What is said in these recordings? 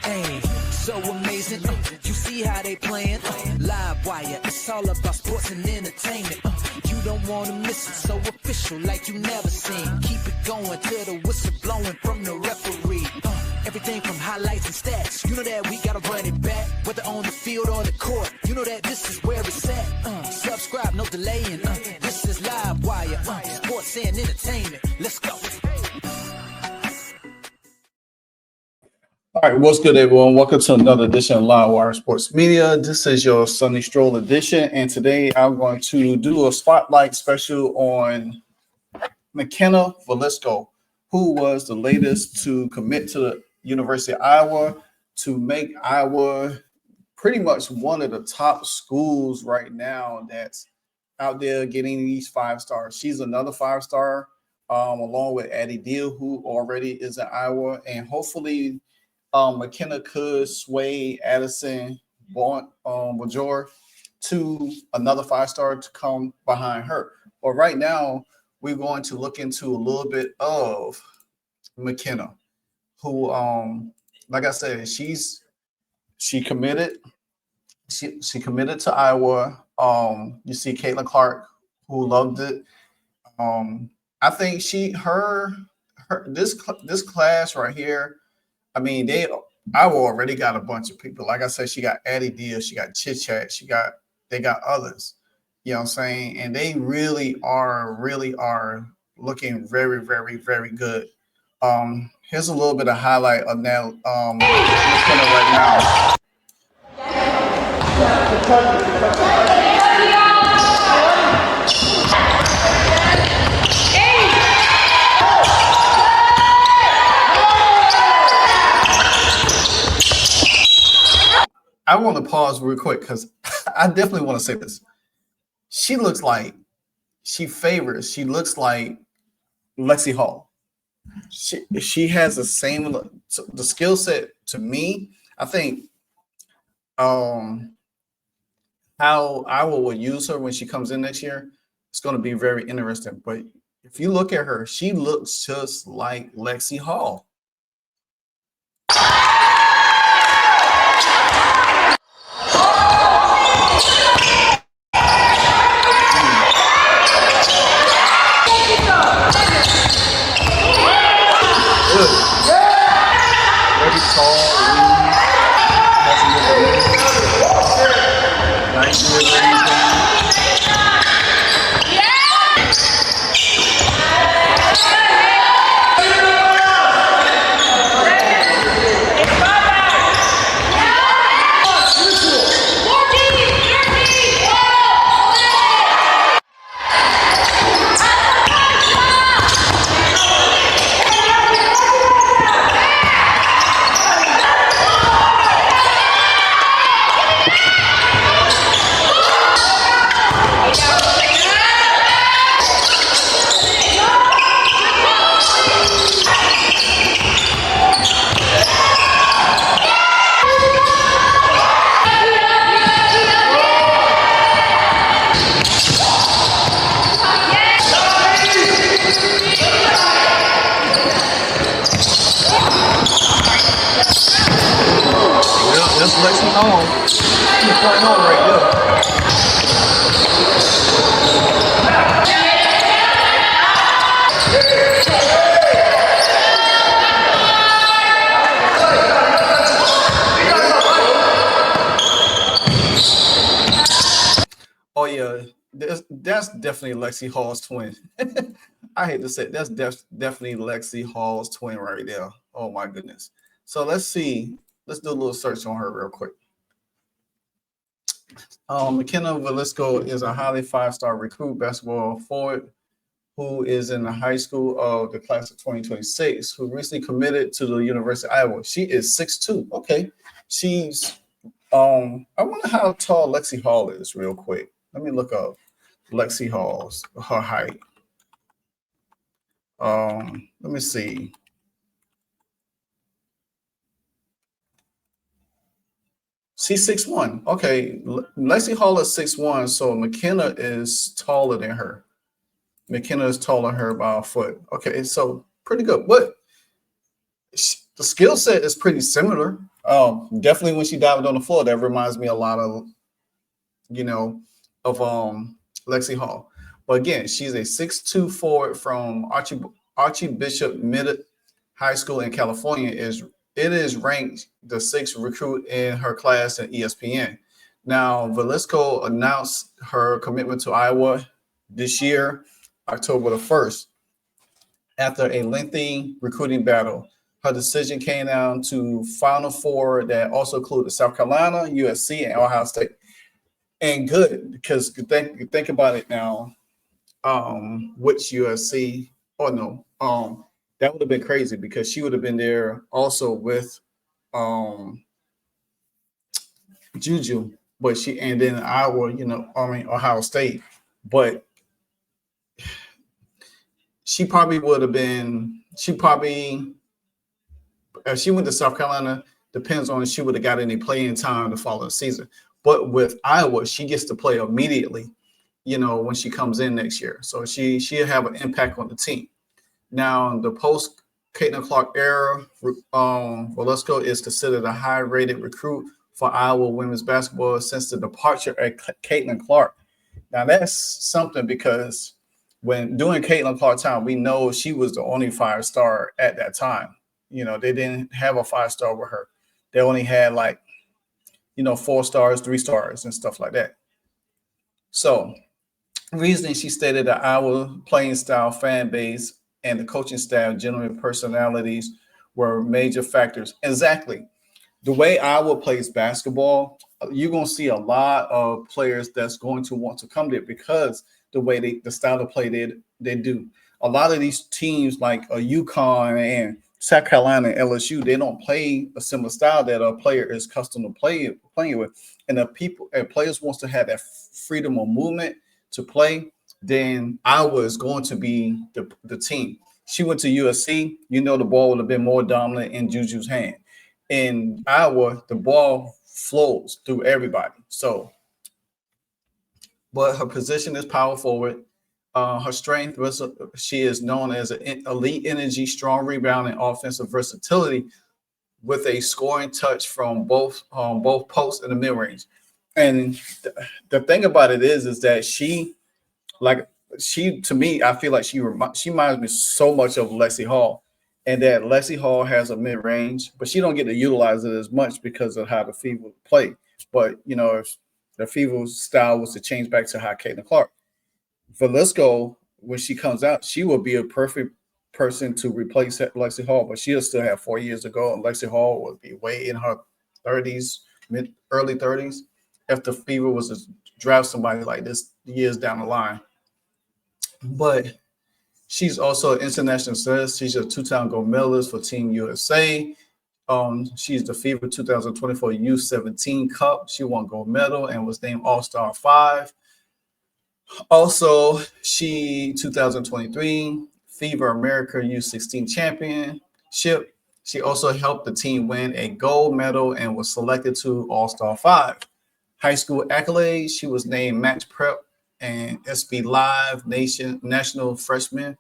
Hey, so amazing. You see how they playing? Live wire, it's all about sports and entertainment. You don't want to miss it, so official like you never seen. Keep it going till the whistle blowing from the referee. Everything from highlights and stats. You know that we gotta run it back, whether on the field or the court. You know that this is where it's at. Subscribe, no delaying. This is Live Wire, sports and entertainment. Let's go. All right, what's good, everyone? Welcome to another edition of Live Wire Sports Media. This is your Sunday Stroll edition, and today I'm going to do a spotlight special on McKenna Woliczko, who was the latest to commit to the University of Iowa to make Iowa pretty much one of the top schools right now that's out there getting these 5 stars. She's another 5-star, along with Addie Deal, who already is in Iowa, and hopefully McKenna could sway Addison Bajor to another 5-star to come behind her. But right now, we're going to look into a little bit of McKenna, who, like I said, she committed. She committed to Iowa. You see Caitlin Clark, who loved it. I think this class right here. I mean, Iowa already got a bunch of people. Like I said, she got Addie Deal, she got Chit Chat, they got others. You know what I'm saying? And they really are looking very, very, very good. Here's a little bit of highlight of that right now. I want to pause real quick because I definitely want to say this. She looks like Lexi Hall. She has the same the skill set to me. I think how Iowa will use her when she comes in next year, it's going to be very interesting. But if you look at her, she looks just like Lexi Hall. That's Lexi Hall. She's playing on right there. Oh yeah, that's definitely Lexi Hall's twin. I hate to say it, that's definitely Lexi Hall's twin right there. Oh my goodness. So let's see. Let's do a little search on her real quick. McKenna Woliczko is a highly 5-star recruit basketball forward who is in the high school of the class of 2026, who recently committed to the University of Iowa. She is 6'2". Okay. She's I wonder how tall Lexi Hall is real quick. Let me look up Lexi Hall's her height. Let me see. She's 6'1". Okay, Lexi Hall is 6'1", so McKenna is taller than her. McKenna is taller than her by a foot. Okay, so pretty good. But the skill set is pretty similar. Definitely when she dived on the floor, that reminds me a lot of, you know, of Lexi Hall. But again, she's a 6'2" forward from Archbishop Mid High School in California. It is ranked the sixth recruit in her class at ESPN. Now, Velisco announced her commitment to Iowa this year, October the 1st, after a lengthy recruiting battle. Her decision came down to Final Four that also included South Carolina, USC, and Ohio State. And good, because think about it now. Which USC? Oh no, that would have been crazy because she would have been there also with um Juju, but she and then Iowa, Ohio State. But she probably would have been. She probably if she went to South Carolina, depends on if she would have got any playing time the following season. But with Iowa, she gets to play immediately, when she comes in next year. So she'll have an impact on the team. Now, the post Caitlin Clark era, Woliczko is considered a high-rated recruit for Iowa women's basketball since the departure of Caitlin Clark. Now, that's something because when during Caitlin Clark's time, we know she was the only five-star at that time. They didn't have a five-star with her. They only had 4 stars, 3 stars, and stuff like that. So, reasoning she stated that Iowa playing style, fan base, and the coaching staff, general personalities were major factors. Exactly. The way Iowa plays basketball, you're going to see a lot of players that's going to want to come there because the way the style of play they do. A lot of these teams like UConn and South Carolina and LSU, they don't play a similar style that a player is accustomed to playing with. And players wants to have that freedom of movement to play, then Iowa is going to be the team. She went to USC, the ball would have been more dominant in Juju's hand. In Iowa, the ball flows through everybody. So, but her position is power forward. Her strength, she is known as an elite energy, strong rebounding, offensive versatility with a scoring touch from both posts and the mid range. And the thing about it is that she to me, I feel like she reminds me so much of Lexi Hall, and that Lexi Hall has a mid range, but she don't get to utilize it as much because of how the Fever play. But if the Fever style was to change back to how Caitlin Clark, Velisco, when she comes out, she will be a perfect person to replace Lexi Hall, but she'll still have 4 years to go, and Lexi Hall will be way in her 30s, early 30s, if the Fever was to draft somebody like this years down the line. But she's also an international success. She's a 2-time gold medalist for Team USA. She's the Fever 2024 U17 Cup. She won gold medal and was named All-Star 5. Also, she 2023 Fever America U16 Championship. She also helped the team win a gold medal and was selected to All-Star 5. High school accolades, she was named Max Prep and SB Live National Freshman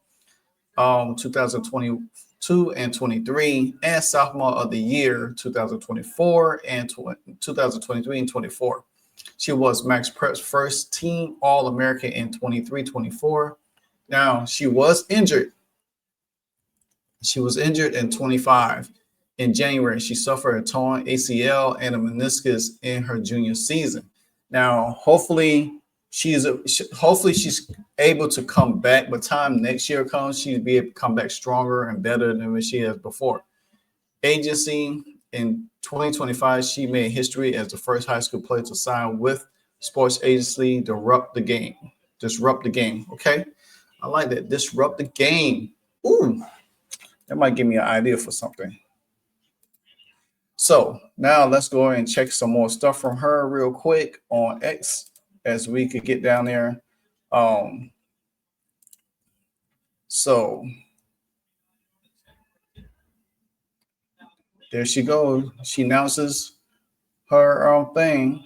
2022 and 23, and Sophomore of the Year 2024 and 2023 and 24. She was Max Prep's first team All-American in 23-24. Now, she was injured. She was injured in 25. In January, she suffered a torn ACL and a meniscus in her junior season. Now, hopefully she's able to come back. By the time next year comes, she'll be able to come back stronger and better than when she has before. Agency in 2025, she made history as the first high school player to sign with sports agency Disrupt the Game. Okay, I like that. Disrupt the Game. Ooh, that might give me an idea for something. So now let's go and check some more stuff from her real quick on X as we could get down there. So there she goes. She announces her thing.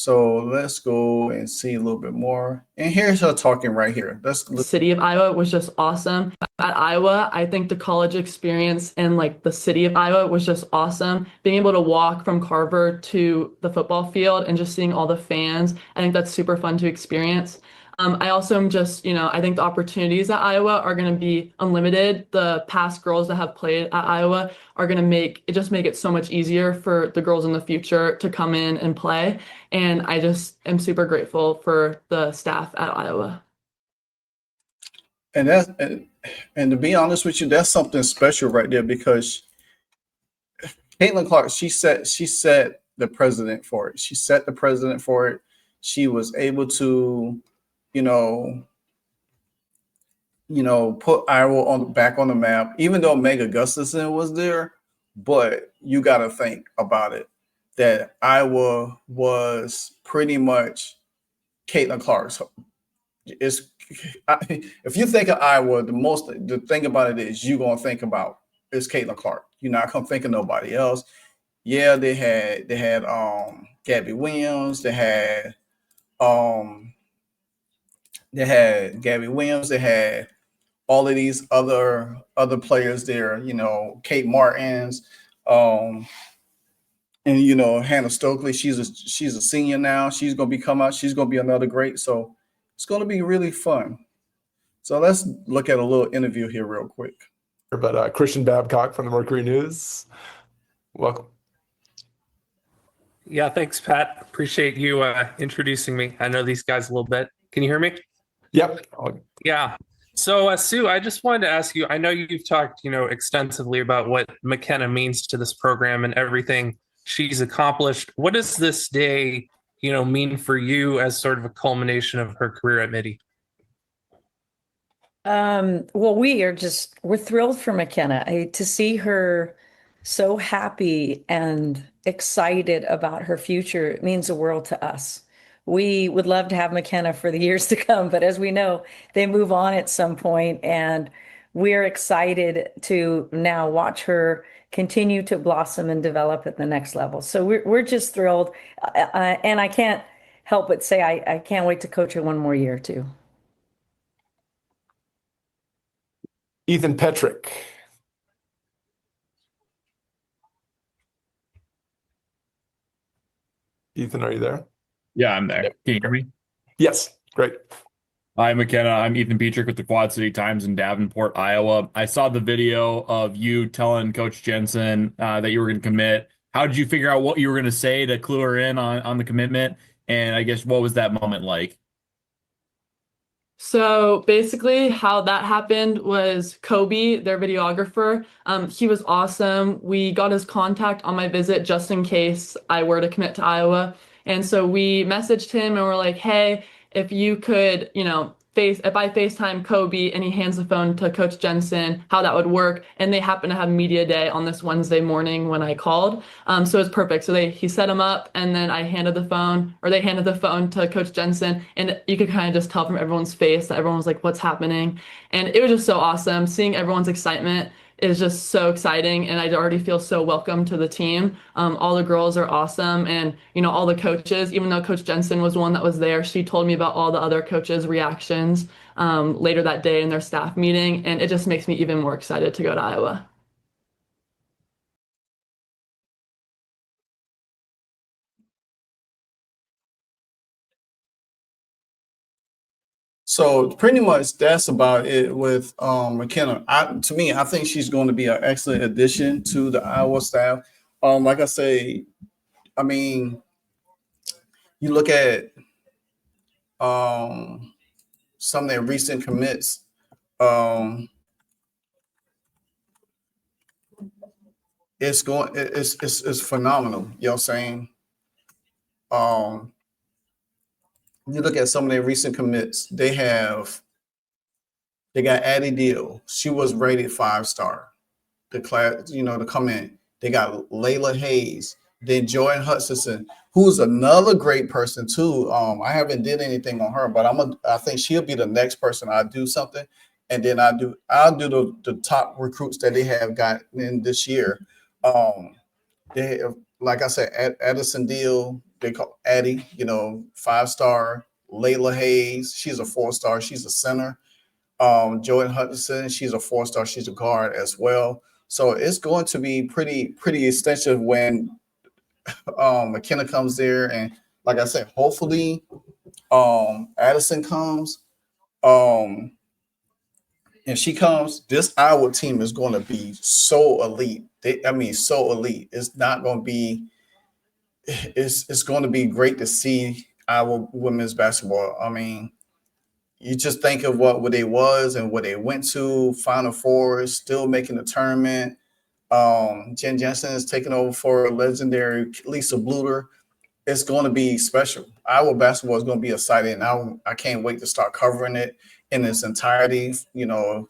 So let's go and see a little bit more. And here's her talking right here. Let's look. City of Iowa was just awesome. At Iowa, I think the college experience and like the city of Iowa was just awesome. Being able to walk from Carver to the football field and just seeing all the fans, I think that's super fun to experience. I also am just, I think the opportunities at Iowa are going to be unlimited. The past girls that have played at Iowa are going to make it so much easier for the girls in the future to come in and play. And I just am super grateful for the staff at Iowa. And and to be honest with you, that's something special right there, because Caitlin Clark, she set the precedent for it. She set the precedent for it. She was able to, put Iowa back on the map, even though Meg Gustafson was there. But you got to think about it, that Iowa was pretty much Caitlin Clark's. If you think of Iowa, the thing about it is you're gonna think about is Caitlin Clark. You're not gonna think of nobody else. Yeah, they had Gabby Williams. They had Gabby Williams. They had all of these other players there. Kate Martins, and Hannah Stokely. She's a senior now. She's gonna come out. She's gonna be another great. So it's gonna be really fun. So let's look at a little interview here real quick. But Christian Babcock from the Mercury News. Welcome. Yeah, thanks, Pat. Appreciate you introducing me. I know these guys a little bit. Can you hear me? Yep. Yeah. So, Sue, I just wanted to ask you, I know you've talked, extensively about what McKenna means to this program and everything she's accomplished. What does this day, mean for you as sort of a culmination of her career at Midi? Well, we're thrilled for McKenna to see her so happy and excited about her future. It means the world to us. We would love to have McKenna for the years to come, but as we know, they move on at some point, and we're excited to now watch her continue to blossom and develop at the next level. So we're just thrilled, and I can't help but say I can't wait to coach her one more year too. Ethan Petrick. Ethan, are you there? Yeah, I'm there. Can you hear me? Yes. Great. Hi, McKenna. I'm Ethan Petrick with the Quad City Times in Davenport, Iowa. I saw the video of you telling Coach Jensen that you were going to commit. How did you figure out what you were going to say to clue her in on the commitment? And I guess, what was that moment like? So basically how that happened was Kobe, their videographer, he was awesome. We got his contact on my visit just in case I were to commit to Iowa. And so we messaged him and we're like, hey, if you could, if I FaceTime Kobe and he hands the phone to Coach Jensen, how that would work. And they happened to have media day on this Wednesday morning when I called. So it's perfect. So he set him up, and then they handed the phone to Coach Jensen, and you could kind of just tell from everyone's face that everyone was like, what's happening? And it was just so awesome. Seeing everyone's excitement is just so exciting, and I already feel so welcome to the team. All the girls are awesome, and all the coaches, even though Coach Jensen was one that was there, she told me about all the other coaches' reactions later that day in their staff meeting, and it just makes me even more excited to go to Iowa. So pretty much that's about it with McKenna. To me, I think she's going to be an excellent addition to the Iowa staff. Like I say, I mean, you look at some of their recent commits. It's phenomenal. You know what I'm saying? You look at some of their recent commits, they got Addie Deal. She was rated 5-star. The class, to come in. They got Layla Hayes, then Jordan Hutchinson, who's another great person too. I haven't did anything on her, but I think she'll be the next person I do something. And then I'll do the top recruits that they have gotten in this year. They have, like I said, Addison Deal, they call Addie, 5-star. Layla Hayes, she's a 4-star. She's a center. Jordan Hutchinson, she's a 4-star. She's a guard as well. So it's going to be pretty extensive when McKenna comes there. And like I said, hopefully Addison comes. And she comes, this Iowa team is going to be so elite. So elite. It's not going to be, it's going to be great to see Iowa women's basketball. I mean, you just think of what they was and what they went to, Final Four, still making the tournament. Jen Jensen is taking over for legendary Lisa Bluter. It's going to be special. Iowa basketball is going to be exciting. I can't wait to start covering it in its entirety. Do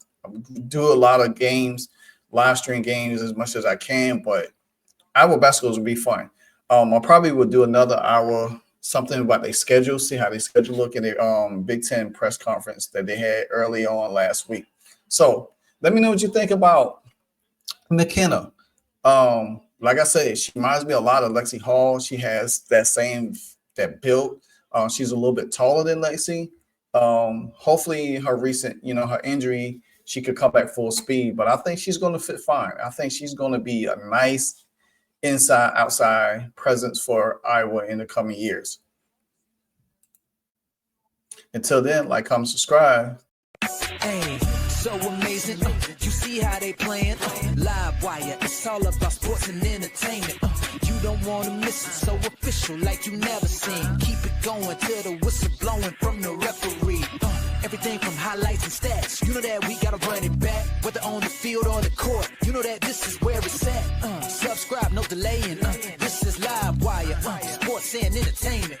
a lot of games, live stream games as much as I can, but Iowa basketball will be fun. I probably will do another hour, something about their schedule, see how their schedule look in their Big Ten press conference that they had early on last week. So let me know what you think about McKenna. Like I said, she reminds me a lot of Lexi Hall. She has that build. She's a little bit taller than Lexi. Hopefully her recent, her injury, she could come back full speed, but I think she's going to fit fine. I think she's going to be a nice inside, outside presence for Iowa in the coming years. Until then, like, comment, subscribe. Hey, so amazing. You see how they playing? Live wire, it's all about sports and entertainment. You don't want to miss it, so official like you never seen. Keep it going till the whistle blowing from the referee. Everything from highlights and stats. You know that we gotta run it back, whether on the field or the court. You know that this is where it's at. Subscribe, no delaying. This is Live Wire, sports and entertainment.